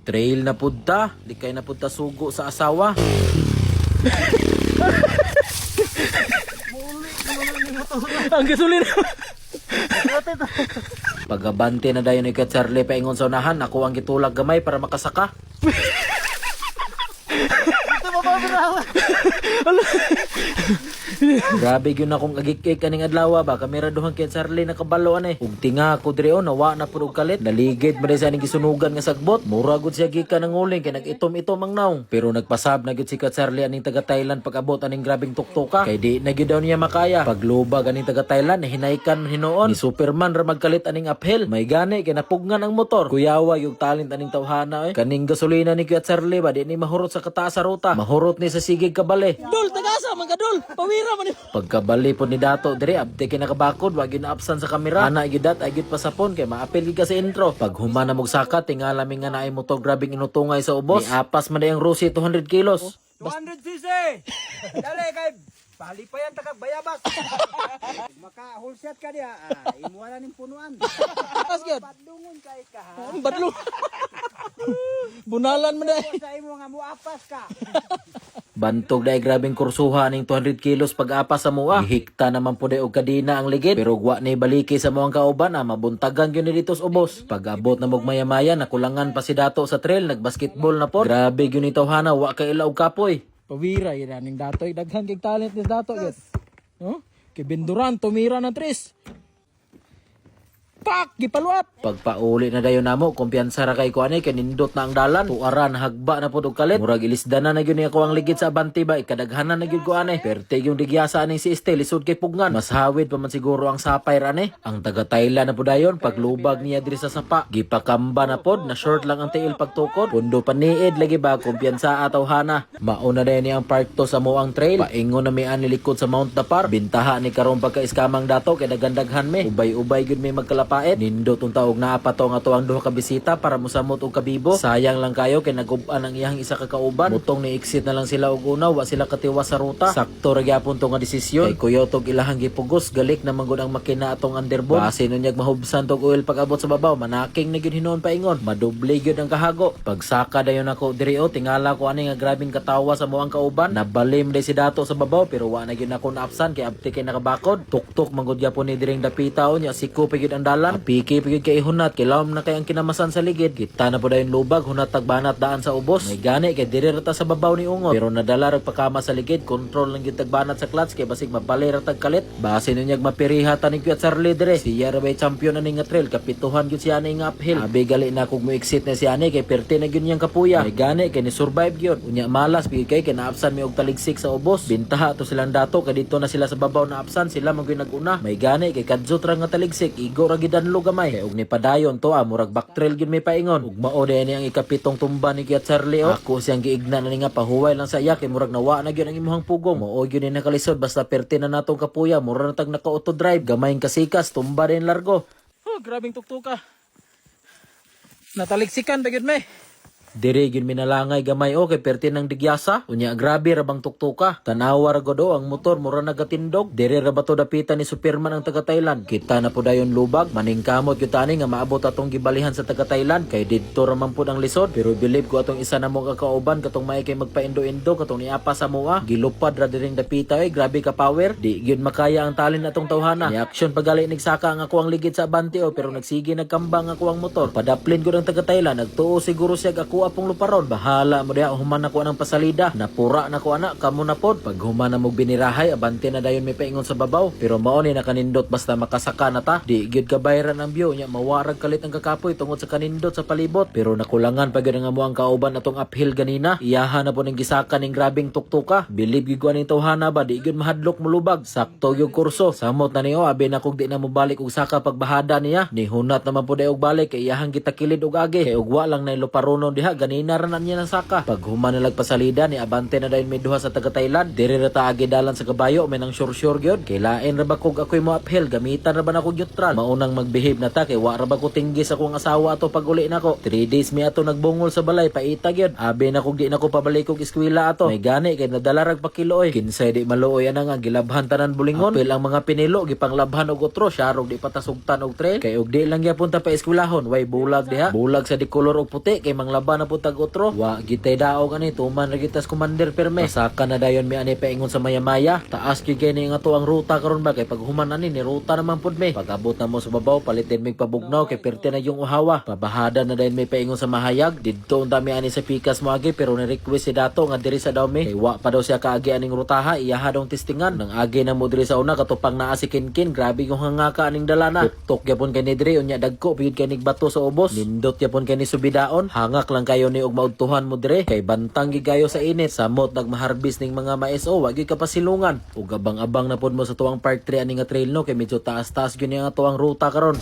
Trail na pudta, di kay na pudta sugo sa asawa. Ang gasolina. Pagabante na dayon ni Kuya Charlie paingon sa unahan, ako ang gitulak gamay para makasaka. Grabe yun akong agik-ik kaning adlaw ba kamera duhang kay Charlie nakabalo ani. Ug tinga ko diri nawa na pud og kalit. Naligid man sa ning gisunugan nga sagbot. Mura gud siya gikan ng uling kay nag-itom-itom ang naong. Pero nagpasab na gud si Kuya Charlie aning taga Thailand pag-abot aning grabing tuktoka. Kay di na gyud daw niya makaya. Paglubag aning taga Thailand hinaykan hinuon ni Superman ra magkalit aning uphill. May gani kay napugnan ang motor. Kuyawa yung talent aning tawhana Kaning gasolina ni Kuya Charlie ba di ni mahurot sa kataas sa ruta. Mahurot ni sa sigig kabali. Dol tagasa man kadol. Pawira man. Pagkabali po ni Dato dire abte kay nakabakod wag gyud absan sa kamera. Ana gyud ay gyud pasapon kay maapil gyud ka sa intro. Pag humana mog saka tingala mi nga naay motor grabing inutungay sa ubos. Ni apas man ang Rusi 200 kilos. 200cc! Dali kay bali pa yan takag bayabas. Maka hulset ka diha, imuwala ning punuan. Asgad. Badlungon kay ka ha. Badlong. Bunalan man dai. Sa imo nga muapas ka. Bantog dai grabing kursuha ning 200 kilos pag-apas sa mua. Ihikta naman po dai og kadina ang ligid pero gwa ni baliki sa moang kauban mabuntagan gyud ni dito sa ubos. Pag-abot na mog maya-maya nakulangan pa si Dato sa trail nagbasketball na pod. Grabe gyud ni tawhana wa kay ilaw kapoy. Pawira yun aning Datoy. Daghan kay talent ni Dato. Yes. No? Kay Binduran, tumira ng tres. Pak! Gipaluap! Pagpauli na dayon namo, kumpiyansa ra kay kuanay kay nindot na ang dalan. Tuaran hagba na pud og kalit. Murag ilisda na gyud ni ako ang ligid sa abanti ba ikadaghanan na gyud kuanay. Perte yung digyasa aning si Este lisod kay pugnan. Mas hawid pa man siguro ang sapay rani. Ang taga Thailand na pud dayon paglubag niya diri sa sapa. Gipakamba na pod na short lang ang tiil pagtukod. Pundo paniid lagi ba kumpiyansa atawhana. Mauna dayon ni ang part 2 sa moang trail. Paingon na mi ani likod sa Mount Dapar. Bintaha ni karon pagka-iskamang Dato kay dagandaghan mi. Ubay-ubay gyud may magkalapait. Nindot ang taog na apato nga to ang duha ka bisita para mosamot og kabibo. Sayang lang kayo kay nagub-an ang iyang isa ka kauban. Mutong ni exit na lang sila og una, wa sila katiwas sa ruta. Sakto ra gyapon to nga desisyon. Kay kuyotog ilahang gipugos, galik na manggod ang makina atong underboard. Base nunyag mahubsan tog oil pag-abot sa babaw, manaking na gyud hinuon paingon. Madoble gyud ang kahago. Pagsaka dayon ako diri tingala ko ani nga grabing katawa sa moang kauban. Nabalim day si Dato sa babaw pero wa na gyud ako naapsan kay abti kay nakabakod. Tuktok manggod gyapon ni diring dapitaw nya siko pa gyud ang dalan. Piki pigid kay hunat kay lawom na kay ang kinamasan sa ligid. Kita na po dayon lubag hunat tagbanat daan sa ubos. May gani kay diri rata sa babaw ni ungot. Pero nadala rag pagkama sa ligid, kontrol lang gyud tagbanat sa clutch kay basig mabali ra tagkalit. Base nunyag mapiriha ni Kuya Charlie dire. Siya ra bay champion ani nga trail kapituhan gyud siya ani nga uphill. Abi gali na kog mo exit na siya ani kay perti na gyud niyang kapuya. May gani kay ni survive gyud. Unya malas pigid kay naapsan mi og taligsik sa ubos. Bintaha to silang Dato kay dito na sila sa babaw na apsan sila man gyud naguna. May gani kay kadzot ra nga taligsik igo ra gyud anlo gamay. Kay og ni padayon to murag back trail gyud may paingon. Ug mao ni ang ikapitong tumba ni Kuya Charlie Ako siyang giigna na ni nga pahuway lang sa iya kay murag nawa na gyud ang imong pugong. Mao gyud ni nakalisod basta perti na natong kapuya mura na tag naka-auto drive gamayng kasikas tumba din largo. Oh, grabing tuktuka. Nataliksikan pa gyud may. Diri gyud minalangay gamay kay perti ng digyasa. Unya grabe ra bang tuktuka. Tanawa ra godo ang motor mura nagatindog. Diri ra bato dapitan ni Superman ang taga Thailand. Kita na po dayon lubag. Maningkamot gyud tani nga maabot atong gibalihan sa taga Thailand kay didto ra man pud ang lisod. Pero believe ko atong isa na mo kakauban katong may kay magpaindo-indo katong niapa sa mua. Gilupad ra diring dapita grabe ka power. Di gyud makaya ang talent atong tawhana. Ni action pagali nagsaka ang ako ang ligid sa abante pero nagsige nagkambang ako ang motor. Padaplin gud ang taga Thailand. Nagtuo siguro siya ako apong luparon. Bahala mo diha human ako anang pasalida. Napura na ko ana kamo na pod. Pag human na mo binirahay abante na dayon may paingon sa babaw. Pero mao ni nakanindot basta makasaka na ta. Di gyud kabayran ang view nya mawarag kalit ang kakapoy tungod sa kanindot sa palibot. Pero nakulangan pa gyud nga mo ang kauban atong uphill ganina. Iyahan na po ning gisaka ning grabing tuktuka. Believe gyud ko aning tawhana ba di gyud mahadlok mulubag. Sakto yung kurso. Samot na niyo abi na kog di na mo balik og saka pagbahada niya. Ni hunat naman po day og balik kay iyahang gitakilid og agi. Kay ugwa lang na luparonon diha ganina ra na niya ng saka. Pag human na pasalida ni abante na dayon may duha sa taga Thailand. Diri ra ta agi dalan sa kabayo may nang sure gyud. Kay lain ra ba kog ako'y mo uphill gamitan ra ba nako neutral. Maunang magbehave na ta kay wa ra ba ko tinggi sa akong asawa ato pag uli nako. 3 days mi ato nagbungol sa balay paita gyud. Abi na kog di nako pabalik og eskwela ato. May gani kay nadala rag pa kiloy. Kinsay di maluoy ana nga gilabhan tanan bulingon. Apil ang mga pinilo gipanglabhan og otro syarog di patasugtan og trail. Kay og di lang gyapon ta pa eskwelahon way bulag diha. Bulag sa di kolor og puti kay manglaba na po tag utro. Wa gitay daog ani tuman ra gitas commander perme. Saka na dayon mi ani paingon sa maya-maya. Taas gyud kay ni nga tuang ruta karon ba kay pag human ani ni ruta naman pud me. Pag abot na mo sa babaw palitin mig pabugnaw kay perte na yung uhawa. Pabahada na dayon may paingon sa mahayag. Didto ang dami ani sa pikas mo agi pero ni request si dato nga diri sa daw me. Kay wa pa daw siya kaagi aning rutaha iyaha daw testingan. Nang agi na mo diri sa una katupang naa si Kinkin. Grabe yung hangaka aning dalana. Tok gyapon kay ni diri unya dagko piyud kay nigbato sa ubos. Nindot yapon kay ni subidaon. Hangak lang kayo ni og maudtuhan mo dire kay bantang gigayo sa init. Samot nagmaharbis ning mga mais-o wa gyud kapasilungan. Ug abang-abang na pod mo sa tuwang part 3 ani nga trail no kay medyo taas-taas gyud nga tuwang ruta karon.